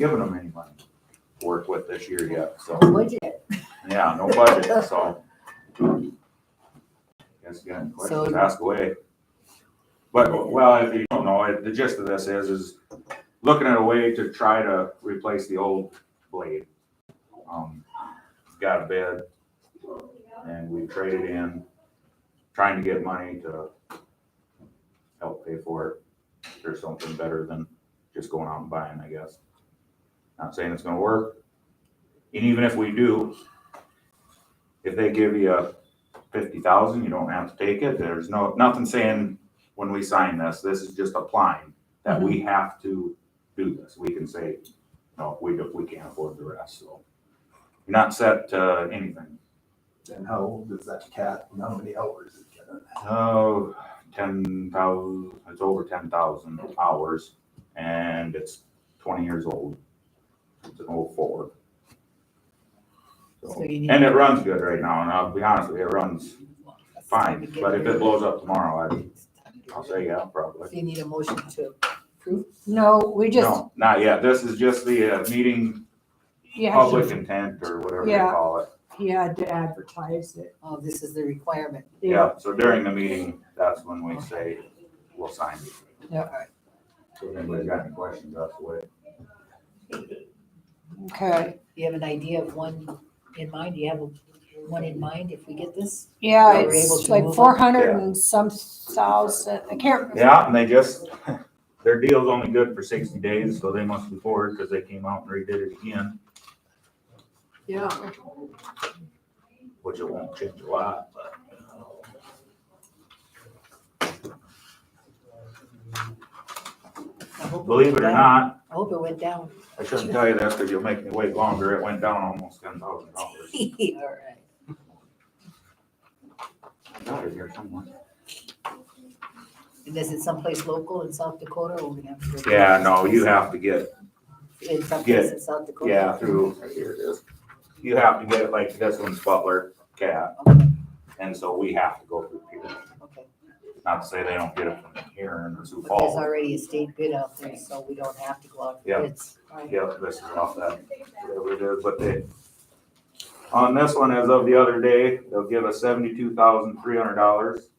given them any money to work with this year yet, so, Budget. yeah, no budget, so. Guess you got any questions, So- ask away. But, well, if you don't know, the gist of this is looking at a way to try to replace the old blade. Got a bid, and we traded in, trying to get money to help pay for it. There's something better than just going out and buying, I guess. Not saying it's gonna work, and even if we do, if they give you 50,000, you don't have to take it. There's nothing saying when we sign this, this is just applying that we have to do this. We can say, no, we can't afford the rest, so. You're not set to anything. And how old is that cat? And how many hours is it got? Oh, 10,000, it's over 10,000 hours, and it's 20 years old. It's an old Ford. So you need- And it runs good right now, and I'll be honest with you, it runs fine, but if it blows up tomorrow, I'll say, yeah, probably. So you need a motion to approve? No, we just, No, not yet, this is just the meeting you public intent, or whatever they Yeah. call it. had to advertise it. Oh, this is the requirement. Yeah, so during the meeting, that's when we say, we'll sign it. Yeah. Alright. So if anybody's got any questions, that's the way. Okay, Do you have an idea of one in mind? Do you have one in mind if we get this? yeah, They were able it's to like move it? 400 and some thousand, I can't remember. Yeah, and they just, their deal's only good for 60 days, so they must be forward, because they came out and redid it again, Yeah. which it won't change a lot, but. I hope Believe it or went down. not, I hope it went down. I shouldn't tell you this, because you'll make me wait longer, it went down almost $10,000. Alright. I got it here somewhere. And is it someplace local in South Dakota or we have to? go- Yeah, no, you have to get, In someplace in South Dakota? yeah, through, here it is. You have to get it, like, this one's Butler Cat, Okay, and so we have to go through here. okay. Not to say they don't get it from here in Sioux But there's Falls. already a state bid out there, so we don't have to go out Yeah. for bids. Right. Yeah, this is off that, whatever it is, but they, on this one, as of the other day, they'll give us $72,300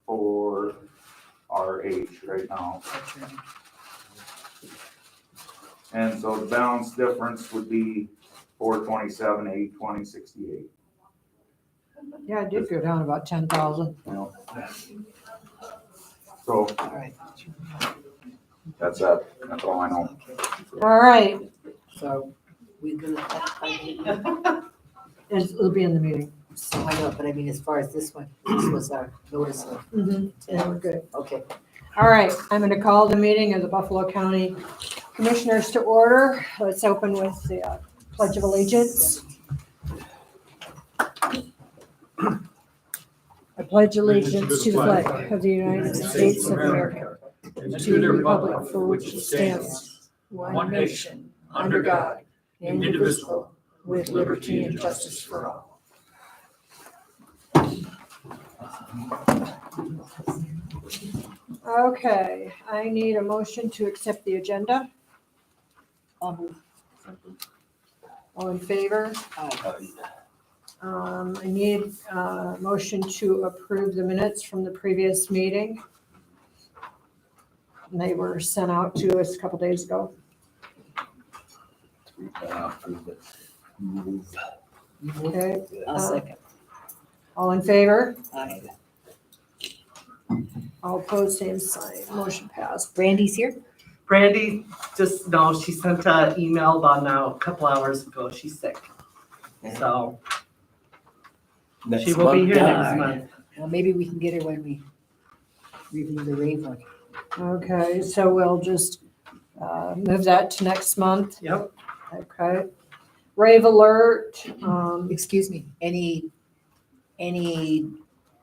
for our H right now. And so the balance difference would be 427, 820, 68. Yeah, it did go down about 10,000. You know. So Alright, that's that, that's all I know. okay. All right, So we good with that? it'll be in the meeting. So I know, but I mean, as far as this one, this was our notice of. Yeah, we're good. Okay, All right, I'm going to call the meeting of the Buffalo County Commissioners to order. Let's open with the Pledge of Allegiance. I pledge allegiance to the flag of the United States of America and to the republic for which it stands, one nation, under God, indivisible, with liberty and justice for all. Okay, I need a motion to accept the agenda. All in favor? I need a motion to approve the minutes from the previous meeting. And they were sent out to us a couple days ago. Okay, I'll second. all in favor? Aye. All opposed, same sign. Motion passed. Brandy's here? Brandy, just no, she sent an email about now a couple hours ago. She's sick. So she will be here next month. Well, maybe we can get her when we review the rave one. Okay, so we'll just move that to next month. Yep. Okay. Rave alert. Excuse me, any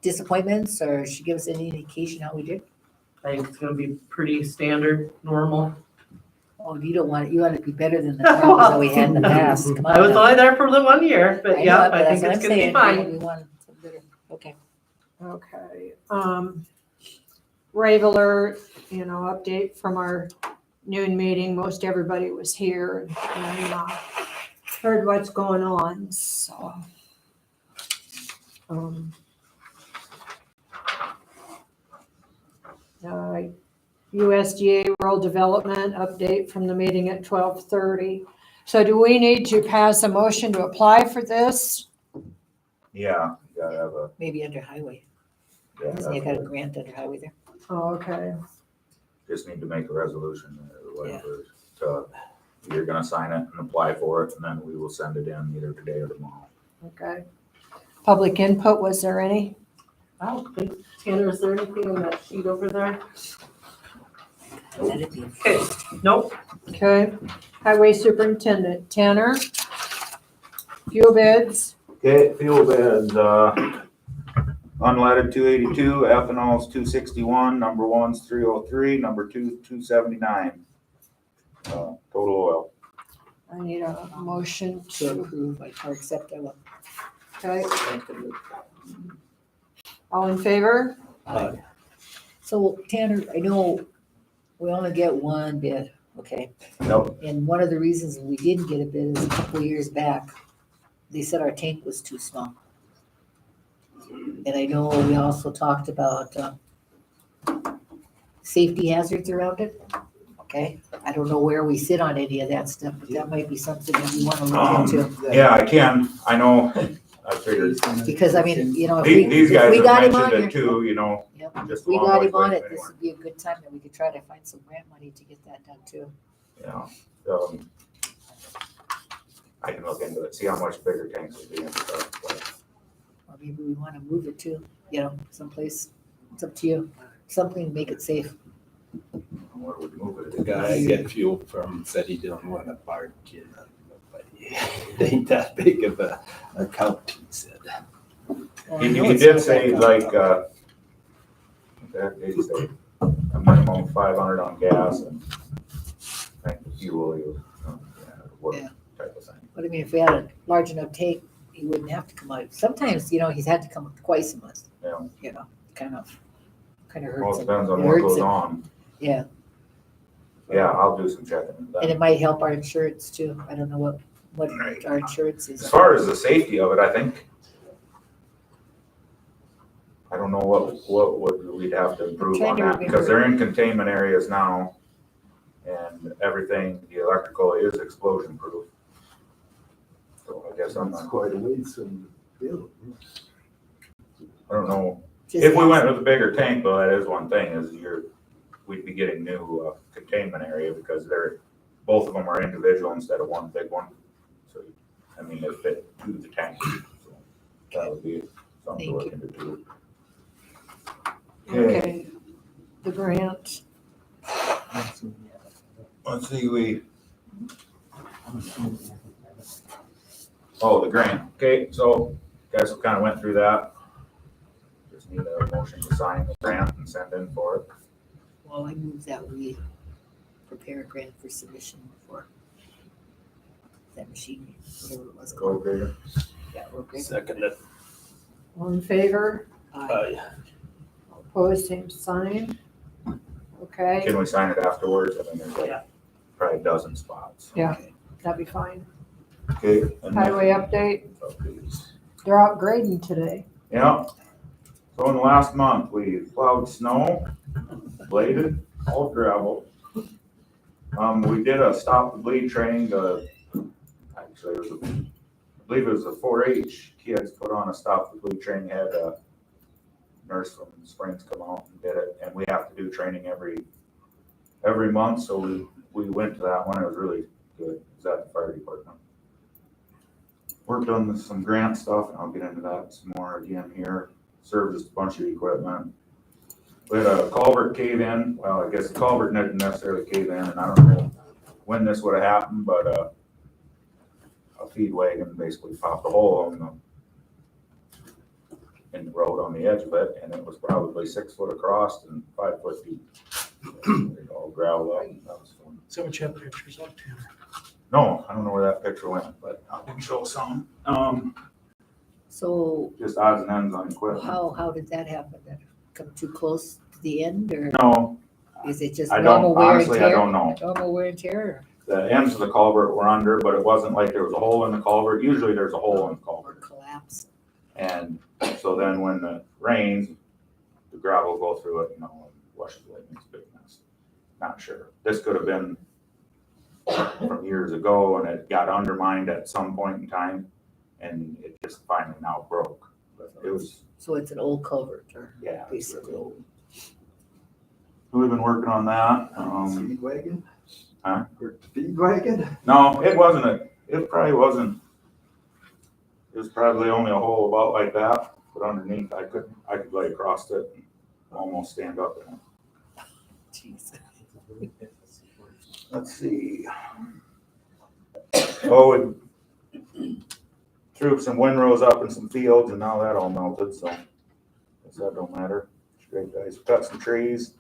disappointments or she give us any indication how we did? I think it's gonna be pretty standard, normal. Oh, you don't want it, you want it to be better than the problems that we had in the past. Come on I was now. only there for the 1 year, I but know yeah, it, but I think that's it's what gonna I'm be saying. fine. We want some better, okay. Okay. Rave alert, update from our noon meeting. Most everybody was here and heard what's going on, so. USDA Rural Development update from the meeting at 12:30. So do we need to pass a motion to apply for this? Yeah, you gotta have a, Maybe under highway. yeah, Isn't it got a grant under highway there? Oh, okay. just need to make a resolution or whatever. You're gonna sign it and apply for it, and then we will send it in either today or tomorrow. Okay. Public input, was there any? I don't think, Tanner, is there anything on that sheet over there? That'd be- Okay, nope. Okay. Highway Superintendent Tanner. Fuel bids. Okay, fuel bids, unleaded 282, ethanol's 261, number one's 303, number two 279. Total oil. I need a motion To to, approve, or accept, I will. okay. All in favor? So Tanner, I know we only get one bid, okay? Nope. And one of the reasons we didn't get a bid is a couple of years back, they said our tank was too small. And I know we also talked about safety hazards around it, okay? I don't know where we sit on any of that stuff, but that might be something that we want to look into. Yeah, I can, I know, I figured. Because I mean, you know, if we, These if guys we have got him on mentioned it here. too, you know, Yep, just if we along got with him on Wayne it, this anywhere. would be a good time that we could try to find some grant money to get that done too. Yeah, I can look into it, see how much bigger tanks would be and stuff, but Or maybe we want to move it to, you know, someplace, it's up to you, something to make it safe. where would we move it? The guy I get fuel from said he didn't want to bargain on nobody. It ain't that big of a account, he said. Well, I know He it's did not say that like, that did he say, a minimum of 500 on gas and I think the fuel, he was, work Yeah. type of thing. But I mean, if we had a large enough tank, he wouldn't have to come out. Sometimes, you know, he's had to come twice a month. Yeah. You know, kind of Well, hurts it him. depends on It what hurts goes him. on. Yeah, Yeah, I'll do some checking. and Then. it might help our insurance too. I don't know what Right. our insurance As is. far as the safety of it, I think, I don't know what we'd have to improve trying on to that, remember. because they're in containment areas now. And everything, the electrical is explosion proof. So I guess I'm That's not, quite a ways from the field. I don't know. Just If we went with a bigger tank, though, that is one thing, is we'd be getting new containment area, because both of them are individual instead of one big one. So, I mean, they fit to the tank, so that would be something to look into too. Okay. The grant. Let's see, the grant, okay, so guys kind of went through that. Just need a motion to sign the grant and send in for it. Well, I move that we prepare a grant for submission for that machine, whatever it was Go called. grader. Yeah, we're great. Second it. All in favor? Aye. Opposed, same sign. Okay, Can we sign it afterwards? I mean, there's Yeah. like probably a dozen spots. Yeah. that'd be fine. Okay. and then- Highway update, Updates. they're out grading today. Yeah, so in the last month, we plowed snow, bladed, hauled gravel. We did a stop the bleed training, actually, I believe it was a 4-H kids put on a stop the bleed training, had a nurse from Springs come out and did it, and we have to do training every month, so we went to that one, it was really good, it was at the fire department. Worked on some grant stuff, and I'll get into that some more again here. Serviced a bunch of equipment. We had a culvert cave in. Well, I guess the culvert didn't necessarily cave in, and I don't know when this would have happened, but a feed wagon basically popped a hole in the road on the edge of it, and it was probably 6 foot across and 5 foot deep. It all gravel up. And that was fun. So what you have pictures of, Tanner? No, I don't know where that picture went, but I can show some. So Just odds and ends on equipment. how did that happen? Did it come too close to the end or? No, Is it just I normal don't, wear and honestly, I tear? don't know. Normal wear and tear The ends of the culvert were under, but it wasn't like there was a hole in the culvert. Usually there's a hole in the or culvert. collapse? And so then when it rains, the gravel will go through it, and washes away, makes a big mess. Not sure. This could have been from years ago and it got undermined at some point in time and it just finally now broke. But it was, So it's an old culvert or yeah. basically old. We've been working on that. Feed wagon? Huh? Or feed wagon? No, it wasn't it probably wasn't. It was probably only a hole about like that, but underneath I could lay across it and almost stand up in it. Jeez. Let's see. Oh, we threw some windrows up in some fields and now that all melted, so I guess that don't matter. Great guys. Cut some trees,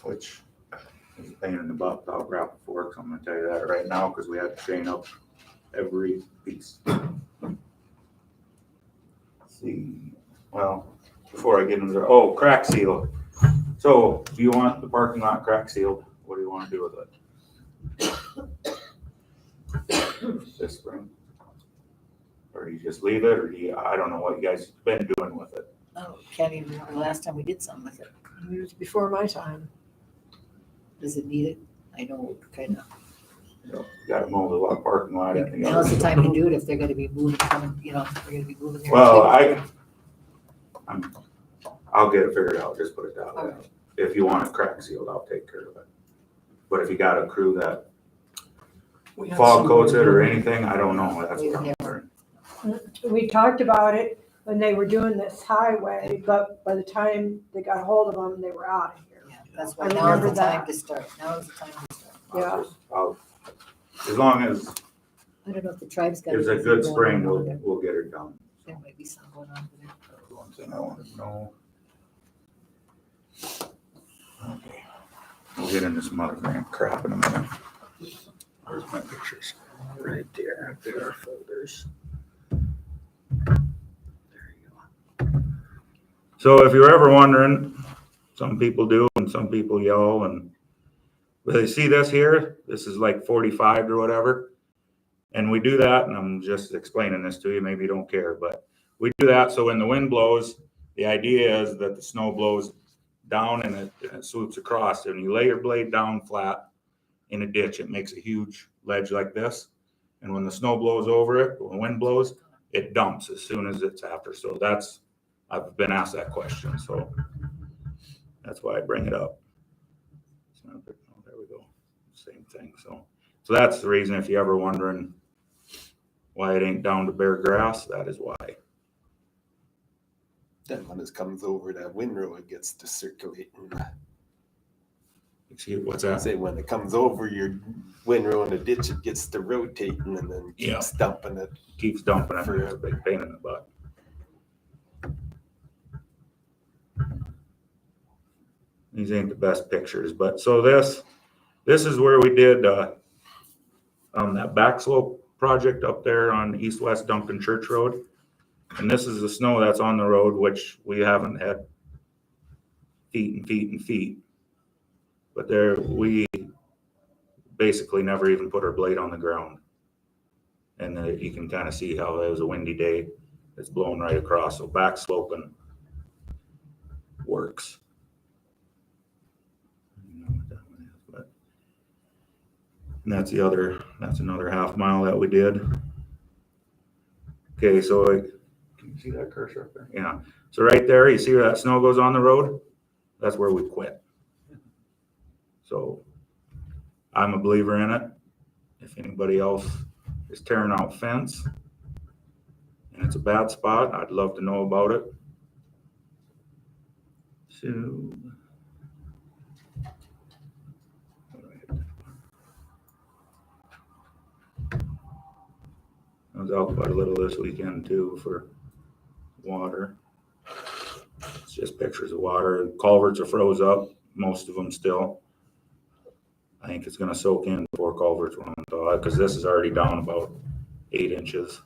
which is a pain in the butt without grapple forks. I'm gonna tell you that right now because we had to chain up every piece. Let's see. Well, before I get into there, oh, crack seal. So, do you want the parking lot crack sealed? What do you want to do with it? This spring? Or do you just leave it, or do you, I don't know what you guys have been doing with it. Oh, can't even remember the last time we did something with it. It was before my time. Does it need it? I know, kind of. You gotta mow the lot parking lot. in. Now's the time to do it if they're gonna be moving, coming, if they're gonna be moving there. Well, I'll get it figured out, just put it that way. Alright. If you want it crack sealed, I'll take care of it. But if you got a crew that We had fog some- coats it or anything, I don't know, that's what I'm wondering. We talked about it when they were doing this highway, but by the time they got hold of them, they were out of here. Yeah, that's why I now's the remember time that. to start. Now is the time to start. Yeah. As long as I don't know if the tribe's got. it's a anything good going spring, on over there. we'll get it done. There might be some going on over there. That's one thing I wanted to know. Okay, we'll get into some other grant crap in a minute. Where's my pictures? Right there, there are folders. So if you're ever wondering, some people do and some people yell and they see this here, this is like 45 or whatever. And we do that, and I'm just explaining this to you, maybe you don't care, but we do that so when the wind blows, the idea is that the snow blows down and it swoops across, and you lay your blade down flat in a ditch, it makes a huge ledge like this. And when the snow blows over it, when the wind blows, it dumps as soon as it's after. So I've been asked that question, so that's why I bring it up. It's not, oh, there we go, same thing. So that's the reason if you're ever wondering why it ain't down to bare grass, that is why. Then when it comes over that windrow, it gets to circulating. Excuse, what's I that? say when it comes over your windrow in the ditch, it gets to rotating and then Yeah. keeps dumping it. Keeps dumping it, it's a big pain in the butt. These ain't the best pictures, but so this is where we did that back slope project up there on east-west Duncan Church Road. And this is the snow that's on the road, which we haven't had feet and feet and feet. But there, we basically never even put our blade on the ground. And you can kind of see how it was a windy day. It's blowing right across, so back sloping works. And that's another half mile that we did. Okay, so can you see that cursor up there? Yeah. So right there, you see where that snow goes on the road? That's where we quit. So I'm a believer in it. If anybody else is tearing out fence and it's a bad spot, I'd love to know about it. So I was out quite a little this weekend too for water. It's just pictures of water. Culverts are froze up, most of them still. I think it's gonna soak in before culverts run thaw, because this is already down about 8 inches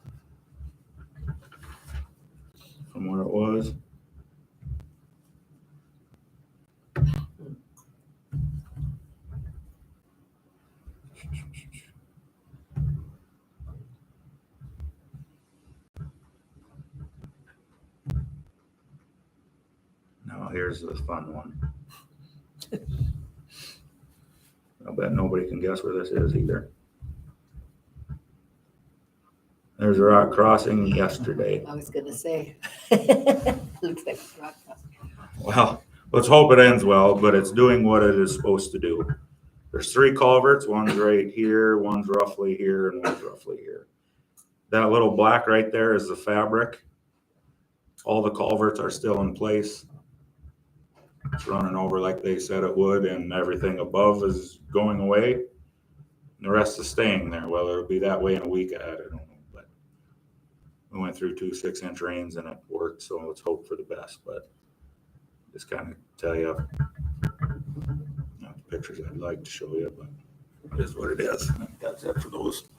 from where it was. Now, here's the fun one. I bet nobody can guess where this is either. There's a rock crossing yesterday. I was gonna say. Looks like a rock crossing. Well, let's hope it ends well, but it's doing what it is supposed to do. There's 3 culverts, one's right here, one's roughly here, and one's roughly here. That little black right there is the fabric. All the culverts are still in place. It's running over like they said it would, and everything above is going away. And the rest is staying there. Well, it'll be that way in a week ahead, I don't know. But we went through 2 6-inch rains and it worked, so let's hope for the best. But just kind of tell you, not the pictures I'd like to show you, but it is what it is. That's it for those.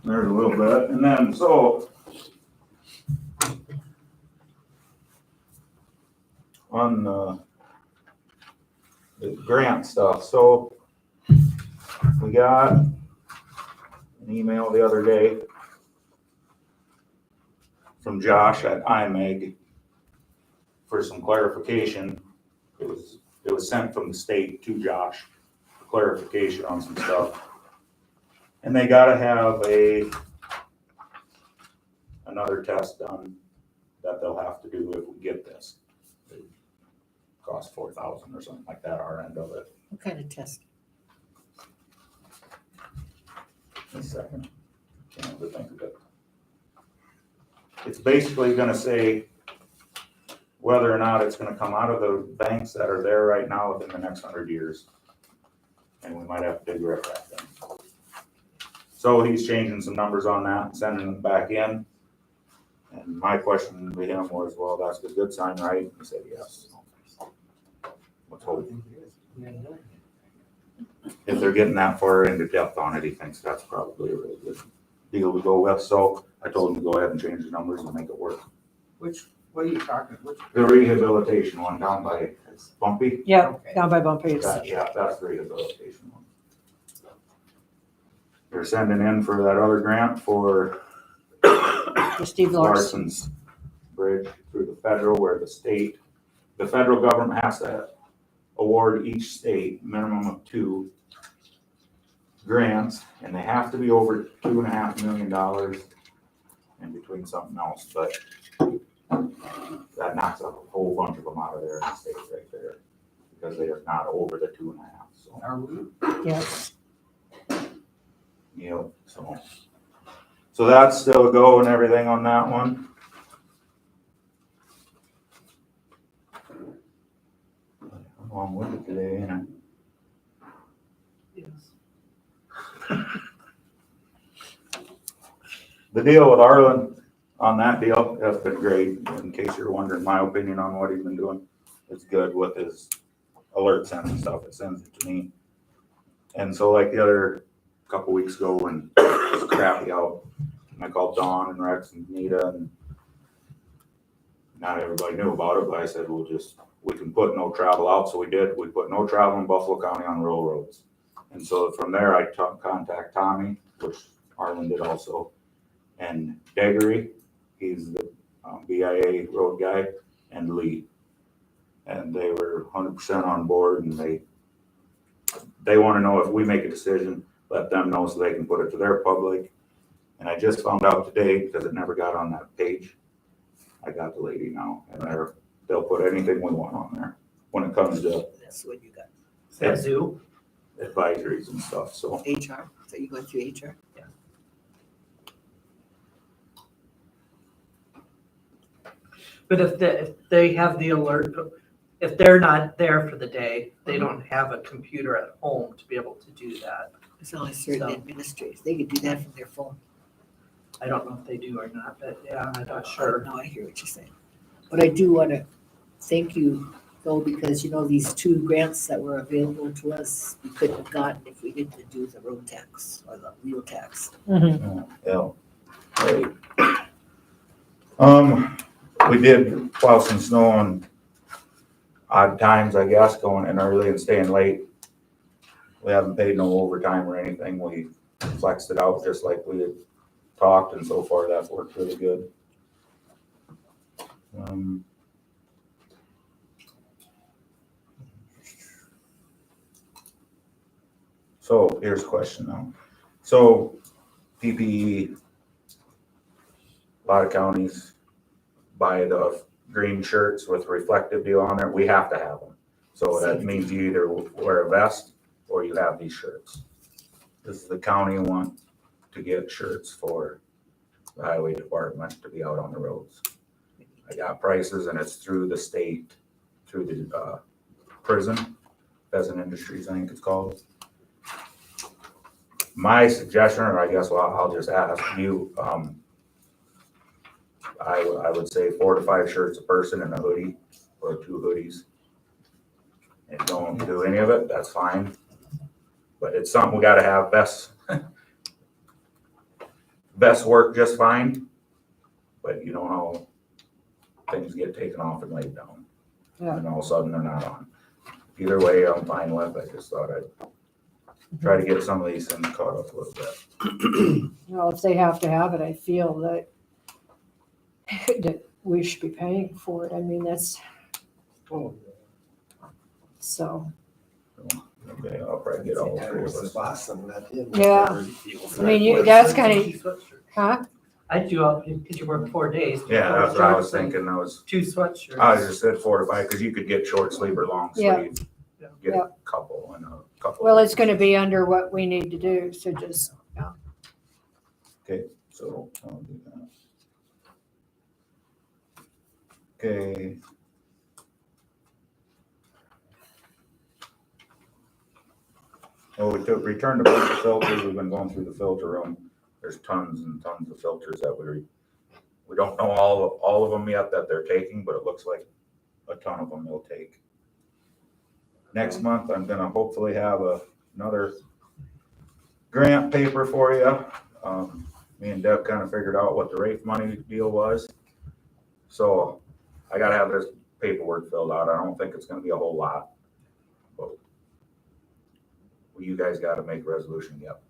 There's a little bit, and then so on the grant stuff. So we got an email the other day from Josh at IMEG for some clarification. It was sent from the state to Josh for clarification on some stuff. And they gotta have another test done that they'll have to do if we get this. It costs $4,000 or something like that, our end of it. What kind of test? A second. Can't even think of it. It's basically gonna say whether or not it's gonna come out of the banks that are there right now within the next 100 years. And we might have to dig riprap then. So he's changing some numbers on that and sending them back in. And my question to him was, well, that's a good sign, right? He said, yes. Let's hope. If they're getting that far into depth on it, he thinks that's probably a really good deal to go with. So I told him to go ahead and change the numbers and make it work. What are you talking? The rehabilitation one down by, it's Bumpy. Yep, down by Bumpy. Yeah, that's the rehabilitation one. They're sending in for that other grant for For Steve Larson. Larson's Bridge through the federal, where the federal government has to award each state a minimum of 2 grants, and they have to be over $2.5 million in between something else, but that knocks a whole bunch of them out of there in the state right there, because they are not over the 2.5, so. Are we? Yes. Yep, so that's still a go and everything on that one. I'm on with it today, and Yes. the deal with Arlen on that deal has been great. In case you're wondering my opinion on what he's been doing, it's good with his alert sends and stuff. It sends it to me. And so like the other couple weeks ago when it was crappy out, I called Dawn and Rex and Nita, and not everybody knew about it, but I said, we can put no travel out. So we did. We put no travel in Buffalo County on rural roads. And so from there, I contact Tommy, which Arlen did also, and Deggery, he's the BIA road guy, and Lee. And they were 100% on board, and they want to know if we make a decision, let them know so they can put it to their public. And I just found out today, because it never got on that page, I got the lady now, and they'll put anything we want on there when it comes to That's what you got. Is that zoo? advisories and stuff, so. HR, so you going through HR? But if they have the alert, if they're not there for the day, they don't have a computer at home to be able to do that. It's only certain So- administrators, they could do that from their phone. I don't know if they do or not, but yeah, I'm not sure. No, I hear what you're saying. But I do want to thank you though, because these 2 grants that were available to us, we couldn't have gotten if we didn't do the road tax or the wheel tax. Yeah. Right. We did plow some snow on odd times, I guess, going in early and staying late. We haven't paid no overtime or anything. We flexed it out just like we had talked, and so far that's worked really good. So here's a question now. So PPE, a lot of counties buy the green shirts with reflective deal on there. We have to have them. So that means you either wear a vest or you have these shirts. Does the county want to get shirts for the highway department to be out on the roads? I got prices and it's through the state, through the prison, Pheasant Industries, I think it's called. My suggestion, or I guess, well, I'll just ask you, I would say 4 to 5 shirts a person and a hoodie or 2 hoodies. If you don't do any of it, that's fine. But it's something we gotta have. Vests work just fine, but you don't know, things get taken off and laid down. Yeah. And all of a sudden they're not on. Either way, I'm fine with. I just thought I'd try to get some of these things caught up a little bit. Well, if they have to have it, I feel that we should be paying for it. I mean, that's, so, Okay, I'll probably get all three of Tyler's the us. boss and let him. Yeah. whatever he feels I mean, like. you- that's kinda- Sweatshirt. huh? I do all, because you work 4 days. Yeah, 4 that's what I was shirts and thinking. I 2 sweatshirts. just said 4 to 5, because you could get short sleeve or long Yeah. sleeve. Yeah. Get a couple and a couple. Well, it's gonna be under what we need to do, so just, Okay, so I'll do that. Okay. Oh, we returned a bunch of filters. We've been going through the filter room. There's tons and tons of filters that we don't know all of them yet that they're taking, but it looks like a ton of them they'll take. Next month, I'm gonna hopefully have another grant paper for you. Me and Deb kind of figured out what the rate money deal was. So I gotta have this paperwork filled out. I don't think it's gonna be a whole lot. But you guys gotta make a resolution yet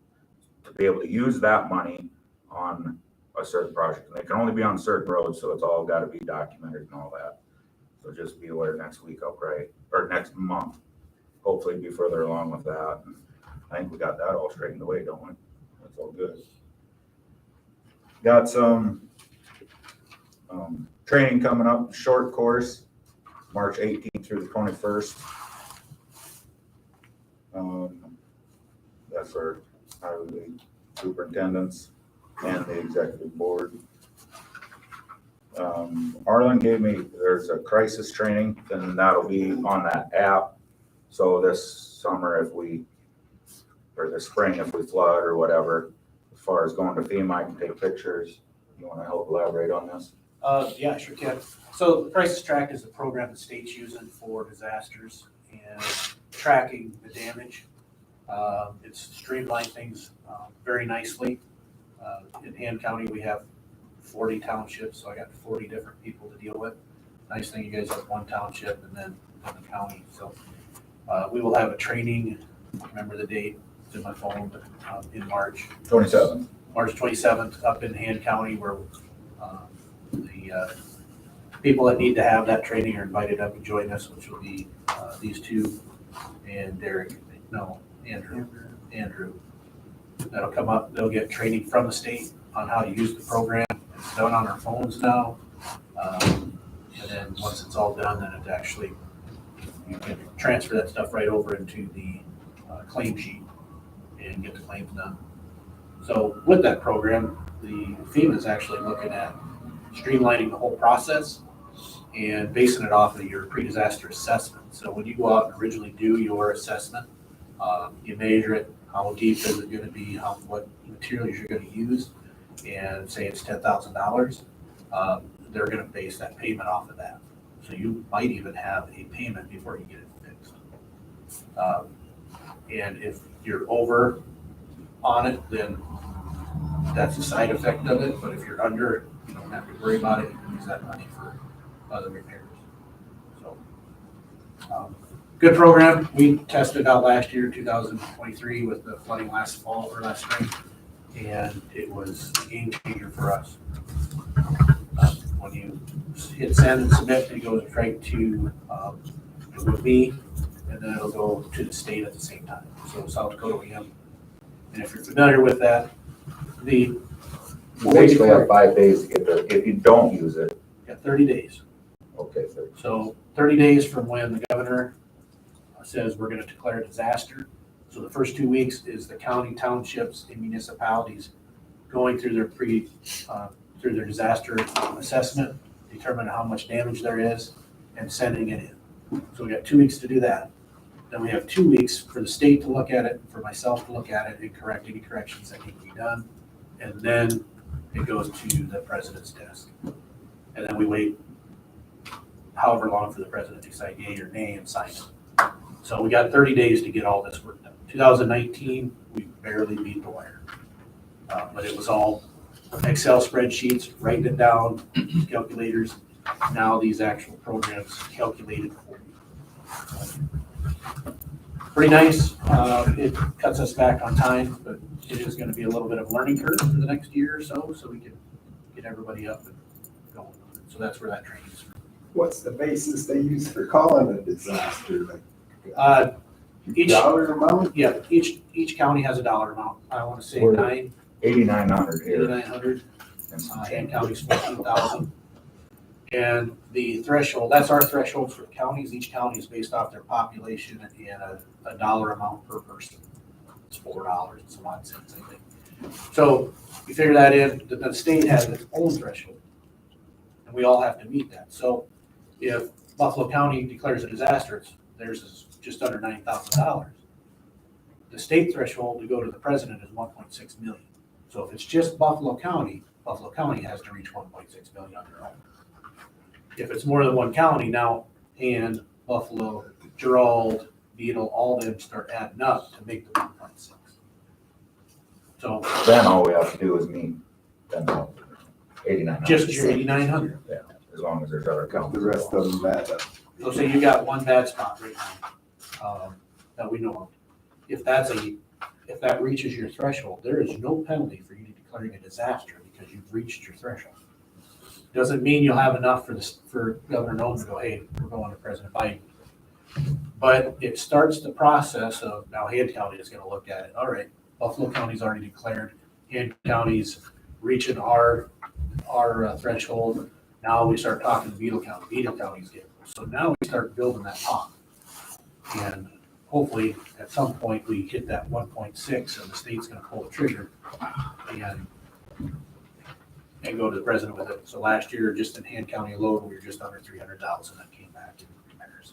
to be able to use that money on a certain project. And they can only be on certain roads, so it's all gotta be documented and all that. So just be aware next week I'll pray, or next month, hopefully be further along with that. And I think we got that all straightened away, don't we? That's all good. Got some training coming up, short course, March 18th through the 21st. That's for highway superintendents and the executive board. Arlen gave me, there's a crisis training, and that'll be on that app. So this summer, or this spring, if we flood or whatever, as far as going to FEMA, I can take pictures. You wanna help elaborate on this? Yeah, sure can. So the Crisis Track is a program the state's using for disasters and tracking the damage. It's streamlined things very nicely. In Han County, we have 40 townships, so I got 40 different people to deal with. Nice thing, you guys have one township and then the county. So we will have a training, I remember the date, it's in my phone, but in March. 27th. March 27th up in Han County, where the people that need to have that training are invited up to join us, which will be these two and Andrew. That'll come up, they'll get training from the state on how to use the program. It's done on our phones now. And then once it's all done, then it actually, you can transfer that stuff right over into the claim sheet and get the claims done. So with that program, the FEMA is actually looking at streamlining the whole process and basing it off of your pre-disaster assessment. So when you go out and originally do your assessment, you measure it, how deep is it gonna be, what materials you're gonna use, and say it's $10,000, they're gonna base that payment off of that. So you might even have a payment before you get it fixed. And if you're over on it, then that's a side effect of it, but if you're under, you don't have to worry about it, you can use that money for other repairs. So, Good program. We tested out last year, 2023, with the flooding last fall or last spring, and it was a game changer for us. When you hit send and submit, it goes right to with me, and then it'll go to the state at the same time. So South Dakota EM. And if you're familiar with that, the You basically have 5 days to get the, if you don't use it, got 30 days. okay, so So 30 days from when the governor says we're gonna declare a disaster. So the first 2 weeks is the county, townships, and municipalities going through their through their disaster assessment, determining how much damage there is, and sending it in. So we got 2 weeks to do that. Then we have 2 weeks for the state to look at it, for myself to look at it and correct any corrections that need to be done. And then it goes to the president's desk. And then we wait however long for the president to decide yea or nay and sign it. So we got 30 days to get all this work done. 2019, we barely beat the wire. But it was all Excel spreadsheets, writing it down, calculators. Now these actual programs calculated for you. Pretty nice. It cuts us back on time, but it is gonna be a little bit of a learning curve for the next year or so we can get everybody up and going. So that's where that training is from. What's the basis they use for calling a disaster? Each- Dollar amount? Yeah, each county has a dollar amount. I wanna say Where- 9,900 $8,900 and some and change. counties 14,000. And the threshold, that's our threshold for counties. Each county is based off their population and a dollar amount per person. It's $4 and some odd cents, I think. So you figure that in, the state has its own threshold. And we all have to meet that. So if Buffalo County declares a disaster, theirs is just under $9,000. The state threshold to go to the president is 1.6 million. So if it's just Buffalo County has to reach 1.6 million on their own. If it's more than one county now, and Buffalo, Gerald, Beetle, all of them start adding up to make the 1.6. So Then all we have to do is meet, then $8,900. just your 8,900. As long as there's other The counties. rest of them add up. So say you got one bad spot right now, that we know of. If that reaches your threshold, there is no penalty for you declaring a disaster because you've reached your threshold. Doesn't mean you'll have enough for Governor Nolan to go, hey, we're going to President Biden. But it starts the process of, now Hand County is gonna look at it, all right, Buffalo County's already declared, Hand County's reaching our threshold. Now we start talking to Beetle County's getting, so now we start building that pot. And hopefully, at some point, we hit that 1.6 and the state's gonna pull the trigger and go to the president with it. So last year, just in Hand County alone, we were just under 300,000 that came back in repairs.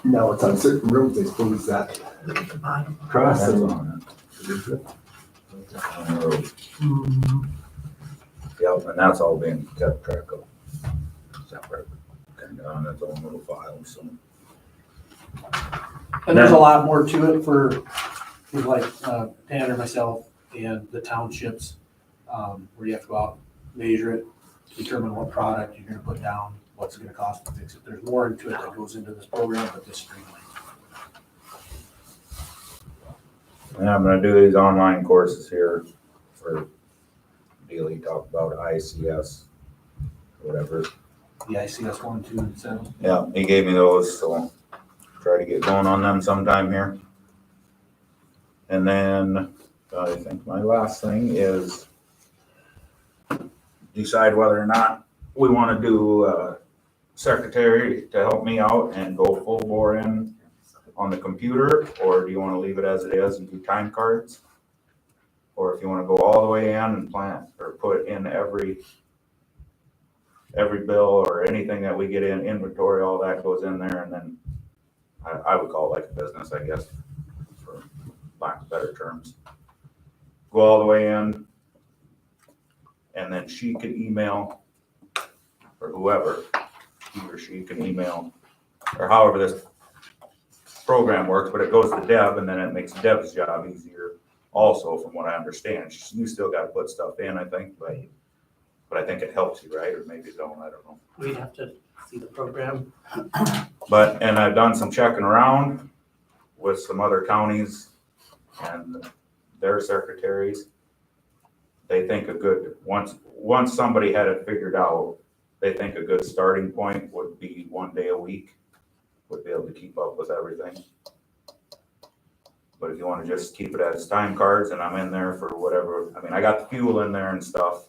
Now it's on certain roads, I suppose that cross That's them. on it. Yep, and that's all being kept track of. Separate, kind of on its own little file, so. And there's a lot more to it for like Tanner, myself, and the townships, where you have to go out, measure it, determine what product you're gonna put down, what's it gonna cost to fix it. There's more into it that goes into this program, but this streamlines. And I'm gonna do these online courses here for deal he talked about, ICS, whatever. The ICS 1, 2, and 7. Yeah, he gave me those, so try to get going on them sometime here. And then I think my last thing is decide whether or not we want to do a secretary to help me out and go full bore in on the computer, or do you want to leave it as it is and do time cards? Or if you want to go all the way in and plant or put in every bill or anything that we get in inventory, all that goes in there, and then I would call it like a business, I guess, for lack of better terms. Go all the way in, and then she can email, or whoever, he or she can email, or however this program works, but it goes to Deb, and then it makes Deb's job easier also, from what I understand. You still gotta put stuff in, I think, but But I think it helps you, right? Or maybe it don't, I don't know. We'd have to see the program. But, and I've done some checking around with some other counties and their secretaries. They think a good, once somebody had it figured out, they think a good starting point would be 1 day a week, would be able to keep up with everything. But if you wanna just keep it as time cards and I'm in there for whatever, I mean, I got the fuel in there and stuff,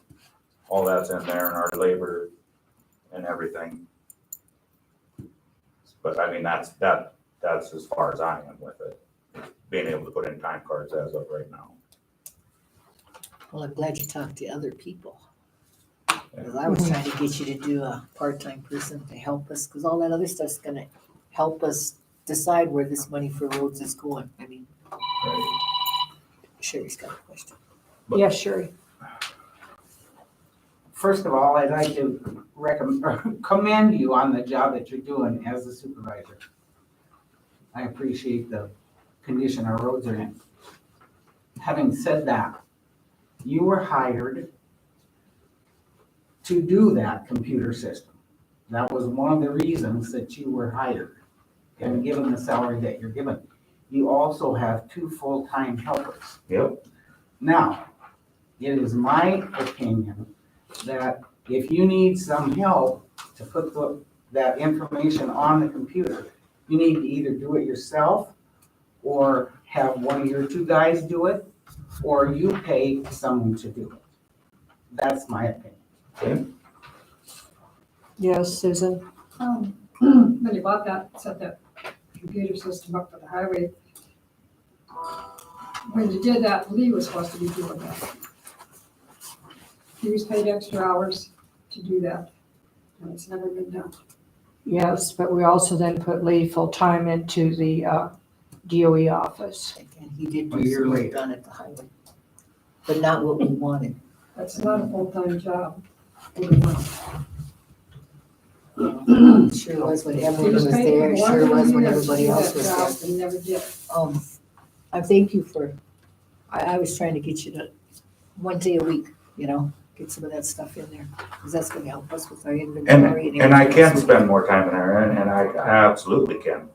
all that's in there and our labor and everything. But I mean, that's as far as I am with it, being able to put in time cards as of right now. Well, I'm glad you talked to other people. Because I was trying to get you to do a part-time person to help us, because all that other stuff's gonna help us decide where this money for roads is going. I mean, Right? Sherry's got a question. Yes, Sherry. First of all, I'd like to commend you on the job that you're doing as a supervisor. I appreciate the condition our roads are in. Having said that, you were hired to do that computer system. That was one of the reasons that you were hired and given the salary that you're given. You also have 2 full-time helpers. Yep. Now, it is my opinion that if you need some help to put that information on the computer, you need to either do it yourself or have one of your 2 guys do it, or you pay someone to do it. That's my opinion. Okay. Yes, Susan. When you bought that, set that computer system up for the highway, when you did that, Lee was supposed to be doing that. He was paid extra hours to do that, and it's never been done. Yes, but we also then put Lee full-time into the DOE office. And he did A do year some work later. done at the highway, but not what we wanted. That's not a full-time job. Sure was when He Evelyn was was paid there, for sure 1 was when year to everybody do else that was job there. and never did. I thank you for, I was trying to get you to 1 day a week, get some of that stuff in there, because that's gonna help us with our inventory. And I everything can else. spend more time in there and I absolutely can.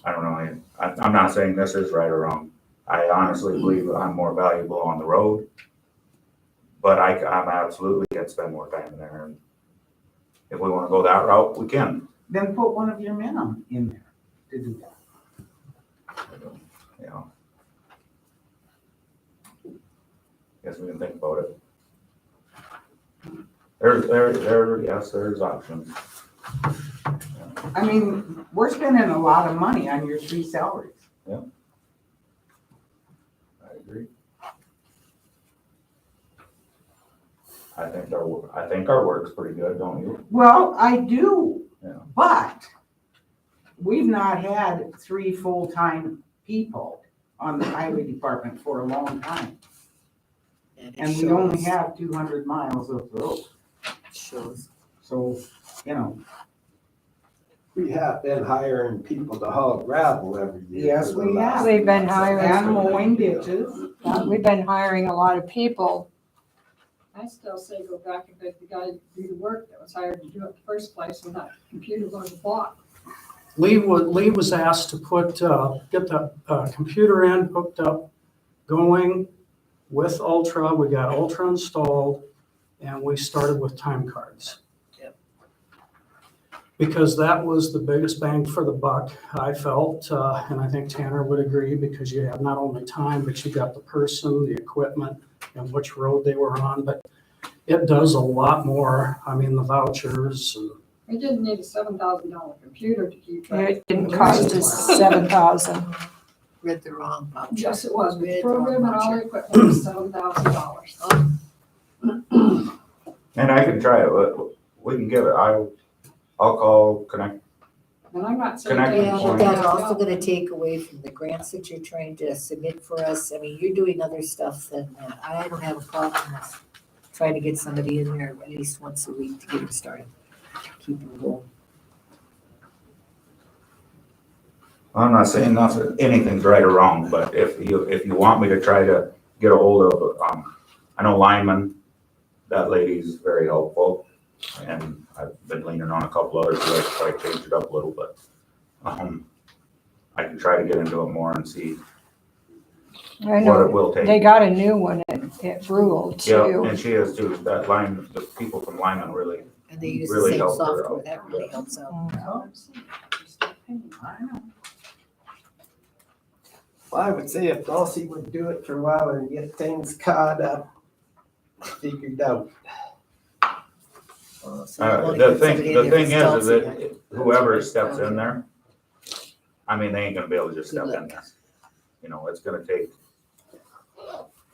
I don't know, I'm not saying this is right or wrong. I honestly believe I'm more valuable on the road. But I'm absolutely can spend more time in there, and if we wanna go that route, we can. Then put one of your men in there to do that. You know. Guess we can think about it. There's options. I mean, we're spending a lot of money on your 3 salaries. I agree. I think our work's pretty good, don't you? Well, I do, Yeah. but we've not had 3 full-time people on the highway department for a long time. it And we only shows. have 200 miles of road. Shows. So, We have been hiring people to haul gravel every year. Yes, for the we last- have. We've been hiring. and mowing ditches. We've been hiring a lot of people. I still say go back and make the guy do the work that was hired to do it in the first place, and that computer was blocked. Lee was asked to get the computer in, hooked up, going with Ultra. We got Ultra installed, and we started with time cards. Yep. Because that was the biggest bang for the buck, I felt, and I think Tanner would agree, because you have not only time, but you got the person, the equipment, and which road they were on. But it does a lot more. I mean, the vouchers and We didn't need a $7,000 computer to keep track. It didn't cost us $7,000. Read the wrong voucher. Yes, it was, with Read the the wrong program and all the voucher. equipment was $7,000. And I can try it, we can give it, I'll call Connect, And I'm not saying. Connecting Yeah, but point. that's also gonna take away from the grants that you're trying to submit for us. I mean, you're doing other stuff than that. I don't have a problem with trying to get somebody in there at least once a week to get them started. Keep them going. I'm not saying nothing, anything's right or wrong, but if you want me to try to get a hold of, I know lineman, that lady's very helpful, and I've been leaning on a couple others, so I could probably change it up a little, but, I can try to get into it more and see I what it know, will take. they got a new one at Brule Yeah, too. and she is too, that line, the people from Lyman really, And they use the Really same helped her software, out. that really helps out. Well, I would say if Dulcie would do it for a while and get things caught up, figured out. So you wanna the get thing, somebody in the there thing who's is Dulcie, that whoever steps in there, I mean, they ain't gonna be able to just step Good in luck. there. You know, it's gonna take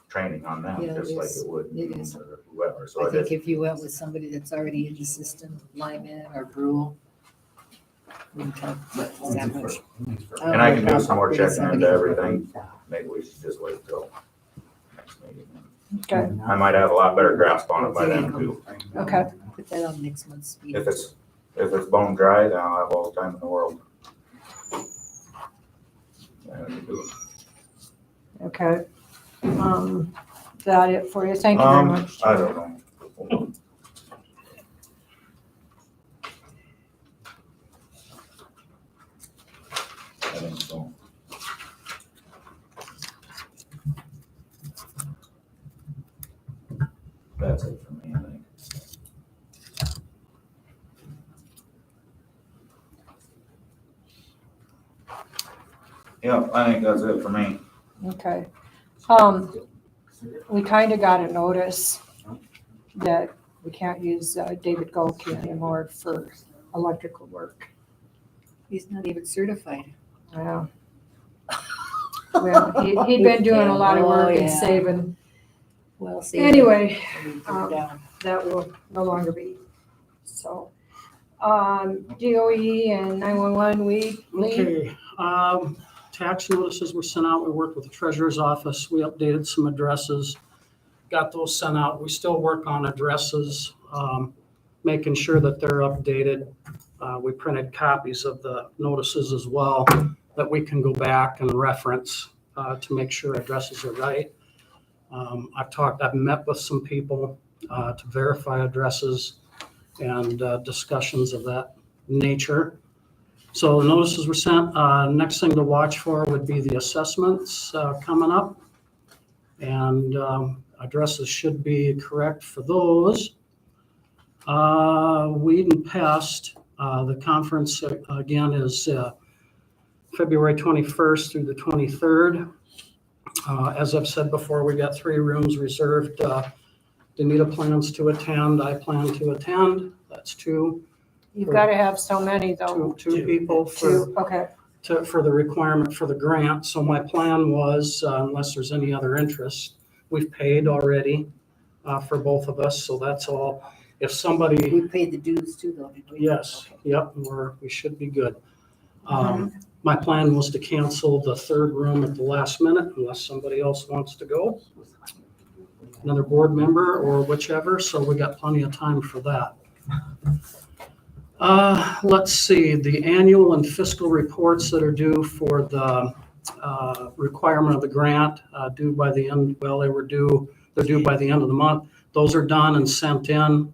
training on them, Yeah, it just like is. it would It is. whoever, so I it think is. if you went with somebody that's already in the system, Lyman or Brule, we can talk about that much. And I can do some more Bring checking somebody into in. everything, maybe we should just wait till next meeting. Okay, I might have a lot better grasp on it by then too. okay. Put that on next month's meeting. If it's bone dry, then I'll have all the time in the world. Yeah, we can do it. Okay. Is that it for you? Thank you very much. I don't know. I think so. That's it for me, I think. Yeah, I think that's it for me. Okay. We kind of got a notice that we can't use David Golke anymore for electrical work. He's not even certified. Well, he'd been doing a lot of work Oh, and yeah. saving. Well, see. Anyway, Turn down. that will no longer be. So, DOE and 911, Lee? Okay, tax notices were sent out. We worked with the treasurer's office. We updated some addresses, got those sent out. We still work on addresses, making sure that they're updated. We printed copies of the notices as well that we can go back and reference to make sure addresses are right. I've met with some people to verify addresses and discussions of that nature. So the notices were sent. Next thing to watch for would be the assessments coming up. And addresses should be correct for those. Weed and Pest, the conference again is February 21st through the 23rd. As I've said before, we got 3 rooms reserved. Danita plans to attend. I plan to attend. That's 2. You've got to have so many though. Two people for, Okay, for the requirement for the grant. So my plan was, unless there's any other interest, we've paid already for both of us, so that's all. If somebody, We paid the dues too, though, did we? yes, yep, we should be good. My plan was to cancel the 3rd room at the last minute unless somebody else wants to go. Another board member or whichever, so we got plenty of time for that. Let's see, the annual and fiscal reports that are due for the requirement of the grant, due by the end, well, they're due by the end of the month. Those are done and sent in.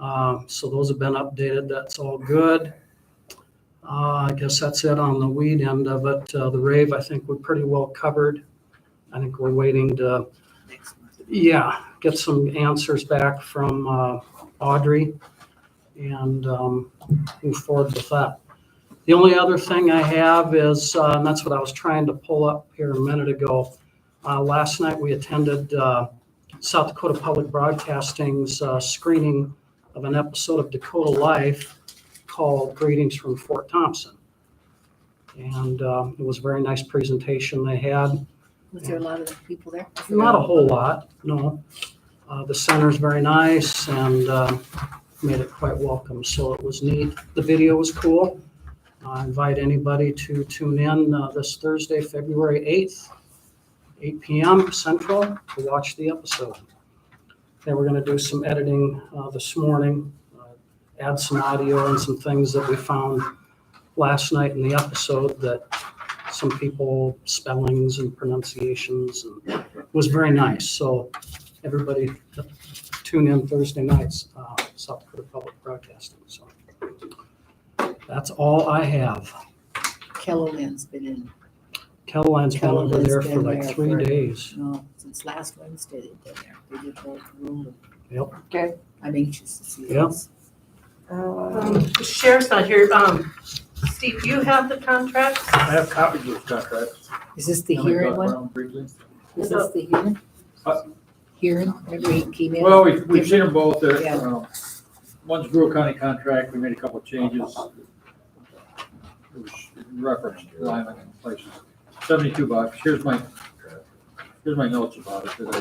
So those have been updated. That's all good. I guess that's it on the weed end of it. The rave, I think we're pretty well covered. I think we're waiting to, get some answers back from Audrey and move forward with that. The only other thing I have is, and that's what I was trying to pull up here a minute ago. Last night we attended South Dakota Public Broadcasting's screening of an episode of Dakota Life called Greetings from Fort Thompson. And it was a very nice presentation they had. Was there a lot of people there? Not a whole lot, no. The center's very nice and made it quite welcome, so it was neat. The video was cool. I invite anybody to tune in this Thursday, February 8th, 8 p.m. Central to watch the episode. Then we're going to do some editing this morning, add some audio and some things that we found last night in the episode that some people, spellings and pronunciations, and it was very nice. So everybody to tune in Thursday nights, South Dakota Public Broadcasting. So that's all I have. Kelloland's been in, Kelloland's been over there for Kelloland's like been 3 there for- days. no, since last Wednesday they've been there. They did the room. Yep. Okay. I'm anxious to see Yep. this. The sheriff's not here. Steve, do you have the contracts? I have copies of those contracts. Is this the Let me hearing talk one? about them briefly. Is this the hearing? Hearing, remember he came in? Well, we've seen them both. Yeah. One's Brule County contract, we made a couple of changes. It was referenced alignment in places. $72. Here's my notes about it today.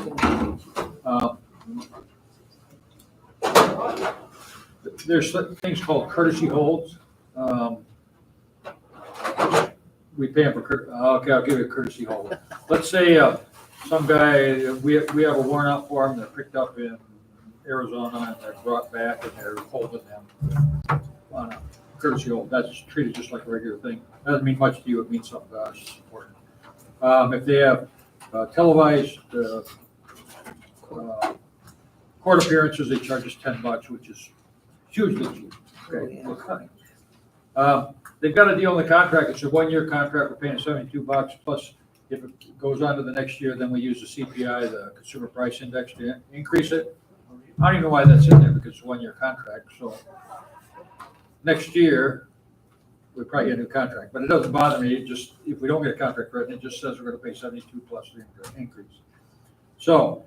There's things called courtesy holds. We pay them for, okay, I'll give you a courtesy hold. Let's say, some guy, we have a warrant out for him, they're picked up in Arizona and they're brought back and they're holding them on a courtesy hold. That's treated just like a regular thing. Doesn't mean much to you, it means something to us. It's important. If they have televised court appearances, they charge us $10, which is hugely cheap. Okay. They've got a deal in the contract. It's a 1-year contract. We're paying $72 plus. If it goes on to the next year, then we use the CPI, the Consumer Price Index, to increase it. I don't even know why that's in there because it's a 1-year contract. So next year, we probably get a new contract, but it doesn't bother me. It just, if we don't get a contract written, it just says we're going to pay 72 plus the increase. So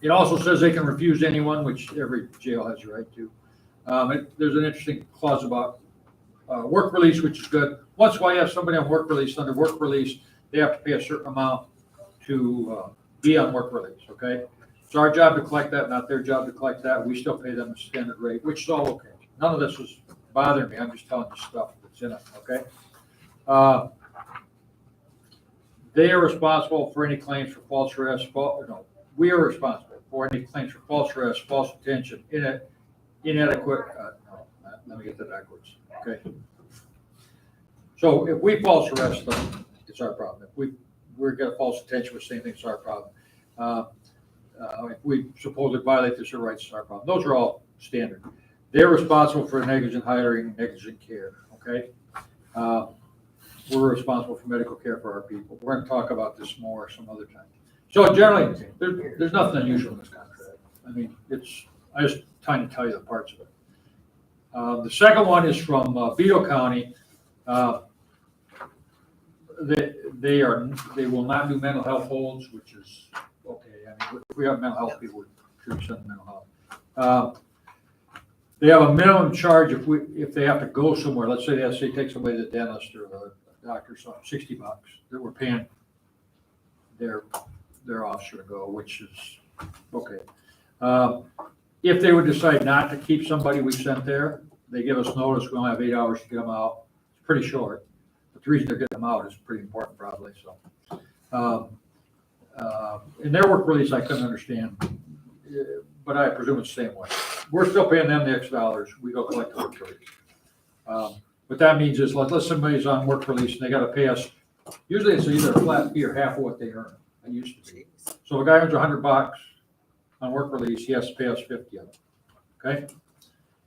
it also says they can refuse anyone, which every jail has the right to. There's an interesting clause about work release, which is good. Once in a while you have somebody on work release, under work release, they have to pay a certain amount to be on work release, okay? It's our job to collect that, not their job to collect that. We still pay them a standard rate, which is all okay. None of this was bothering me. I'm just telling you stuff that's in it, okay? They are responsible for any claims for false arrest, we are responsible for any claims for false arrest, false detention, inadequate, let me get that backwards, okay? So if we false arrest them, it's our problem. If we're got false detention, we're saying it's our problem. If we supposedly violate their rights, it's our problem. Those are all standard. They're responsible for negligent hiring, negligent care, okay? We're responsible for medical care for our people. We're gonna talk about this more some other time. So generally, there's nothing unusual in this contract. I mean, I just trying to tell you the parts of it. The second one is from Vito County. They will not do mental health holds, which is okay. I mean, if we have mental health people, we should send them mental health. They have a minimum charge if they have to go somewhere. Let's say they have to take somebody to the dentist or the doctor, so $60 that we're paying their officer to go, which is okay. If they would decide not to keep somebody we sent there, they give us notice. We only have 8 hours to get them out. It's pretty short. But the reason they're getting them out is pretty important, probably. So, in their work release, I couldn't understand, but I presume it's the same way. We're still paying them the X dollars. We go collect the work release. What that means is, let's somebody's on work release and they got to pay us. Usually, it's either a flat fee or half of what they earn. It used to be. So if a guy earns $100 on work release, he has to pay us 50 of it. Okay,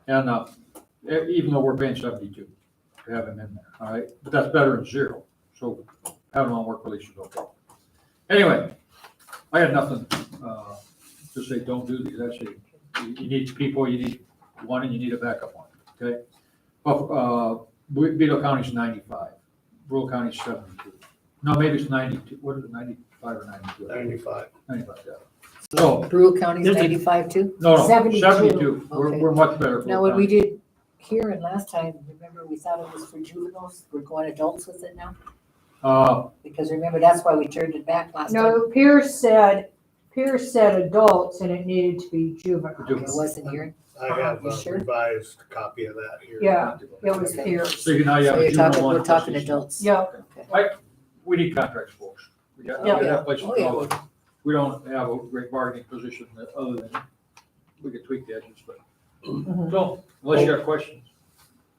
and even though we're paying 72 to have him in there, all right, but that's better than zero. So having him on work release is okay. Anyway, I had nothing to say. Don't do these. Actually, you need people. You need one, and you need a backup one. Okay. Well, Vito County's 95. Brule County's 72. No, maybe it's 92. What is it? 95 or 92? 95. 95. Yeah. So Brule County's This is- 95 too? no, 72. 72. Okay. We're much better. Now, when we did hearing last time, remember we thought it was for juveniles, we're going adults with it now? Because remember, that's why we turned it back last time. No, Pierce said adults and it needed to be juvenile. It wasn't hearing. I have You a sure? revised copy of that here. Yeah, it was Pierce. So now you have So a you're juvenile talking, one. we're talking plus adults. Yeah. Okay. We need contracts, folks. We got Yeah. that place to Oh, yeah. go. We don't have a great bargaining position other than we could tweak the edges, but, so, unless you have questions.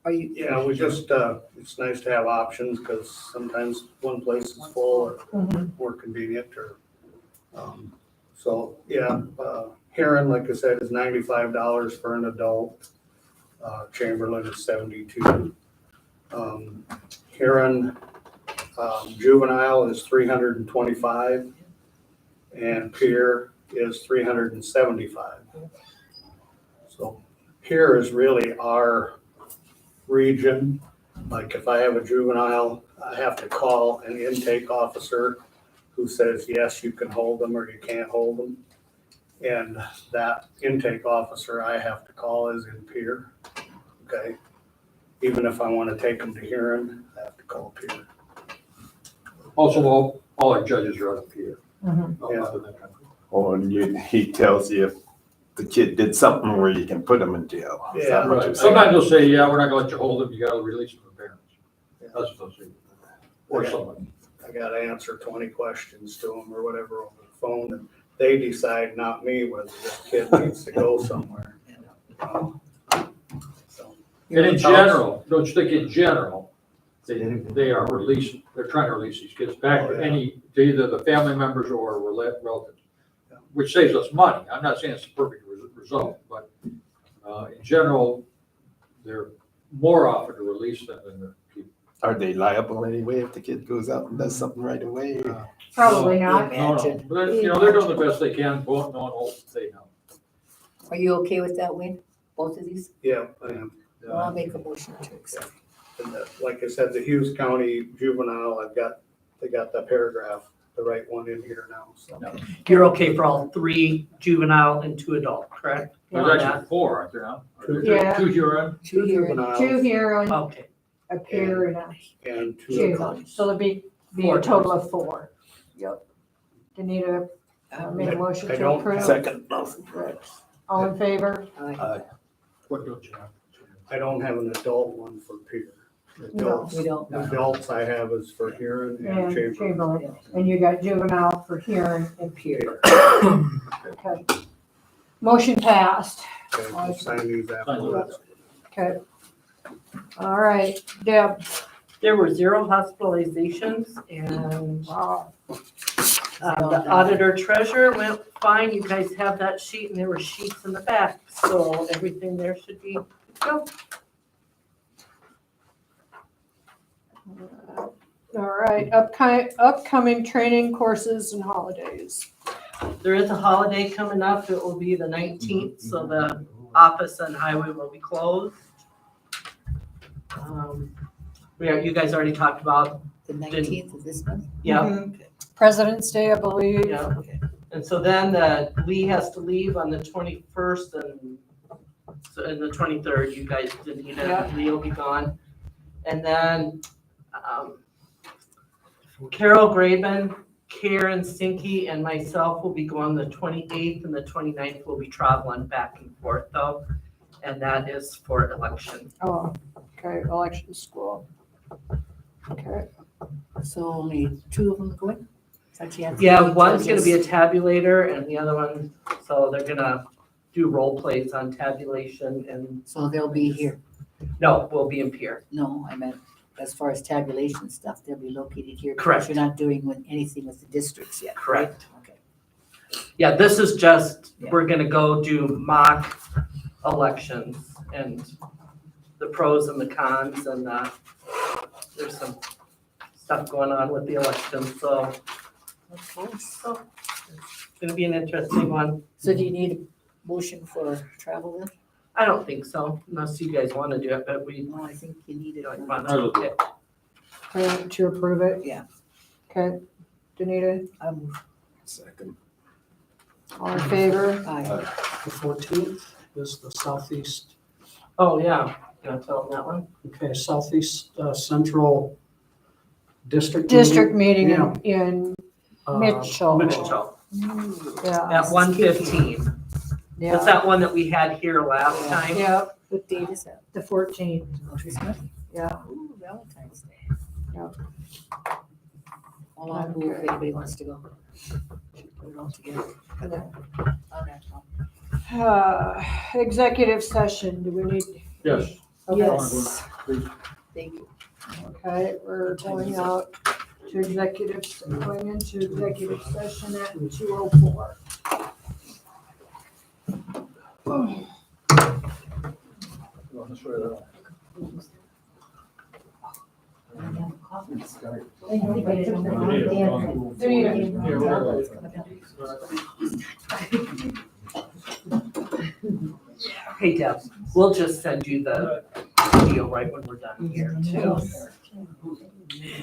Are you? Yeah, we just, it's nice to have options because sometimes one place is full or Mhm. more convenient or, So, yeah, Heron, like I said, is $95 for an adult. Chamberlain is 72. Heron, juvenile is 325, and Pierre is 375. So Pierre is really our region. Like if I have a juvenile, I have to call an intake officer who says, yes, you can hold them or you can't hold them. And that intake officer I have to call is in Pierre. Okay. Even if I want to take them to Huron, I have to call Pierre. Also, all our judges are up here. Or he tells you if the kid did something where you can put them in jail. Is that what you're saying? Sometimes they'll say, yeah, we're not gonna let you hold them, you gotta release them to parents. That's what they'll say. Or somebody. I got to answer 20 questions to them or whatever over the phone, and they decide, not me, whether this kid needs to go somewhere. So, And in general, don't you think in general, they are releasing, they're trying to release these kids back to to either the family members or relatives, which saves us money. I'm not saying it's the perfect result, but in general, they're more often to release them than to keep. Are they liable anyway if the kid goes out and does something right away? Probably not. No, but they're doing the best they can, both knowing all they know. Are you okay with that, Wayne? Both of these? yeah, I am. Well, I'll make a motion to accept. And like I said, the Hughes County juvenile, they got the paragraph, the right one in here now, so. You're okay for all 3 juvenile and 2 adult, correct? There's actually 4, aren't there now? Yeah. 2 Huron. Two here. Juveniles 2 Huron, Okay. a Pierre, and a and 2 juvenile. adults. So there'll be a 4 total of 4. Yep. Danita made a motion I to don't approve. Second. All in favor? What don't you have? I don't have an adult one for Pierre. No. Adults, We don't. adults I have is for Huron and And Chamberlain. Chamberlain. And you got juvenile for Huron and Pierre. Okay. Motion passed. Okay, we'll sign these afterwards. Okay. All right, Deb. There were 0 hospitalizations, and Wow. the auditor treasurer went fine. You guys have that sheet, and there were sheets in the back, so everything there should be good. All right, upcoming training courses and holidays. There is a holiday coming up. It will be the 19th, so the office and highway will be closed. You guys already talked about, The 19th of this month? yeah, Mhm. President's Day, I believe. yeah. Okay. And so then Lee has to leave on the 21st and the 23rd, you guys didn't need Yeah. it, Lee will be gone. And then, Carol Graben, Karen Stinky, and myself will be going the 28th, and the 29th we'll be traveling back and forth though. And that is for election. Oh, okay, election school. Okay, So only 2 of them going? Thought you had Yeah, 3 one's gonna be a judges. tabulator and the other one, so they're gonna do role plays on tabulation and, So they'll be here. no, we'll be in Pierre. No, I meant as far as tabulation stuff, they'll be located here. because Correct. You're not doing anything with the districts yet, right? Correct. Okay. Yeah, this is just, Yeah. we're gonna go do mock elections and the pros and the cons and, there's some stuff going on with the election, so Of course. it's gonna be an interesting one. So do you need a motion for travel then? I don't think so, unless you guys wanna do it, but we No, I think you need it. don't for- want I will do to. to approve it? Yeah. Okay, Danita, Second. all in favor? Aye. The 14th is the Southeast, Oh, yeah, you wanna tell them that one? okay, Southeast Central District. meeting. District meeting Yeah. in Uh, Mitchell. Mitchell, Yeah, at 1:15. That's yeah, that one that we had here last time. yeah, What date is that? the 14th, Oh, Christmas? yeah. Ooh, Valentine's Day. Yep. Well, I'll move if anybody wants to go. Put it all together. Okay. All right. Executive session, do we need? Yes. Okay. Yes. Please. Thank you. Okay, we're going out to executive, going into executive session at 2:04. Hey Deb, we'll just send you the video right when we're done here too.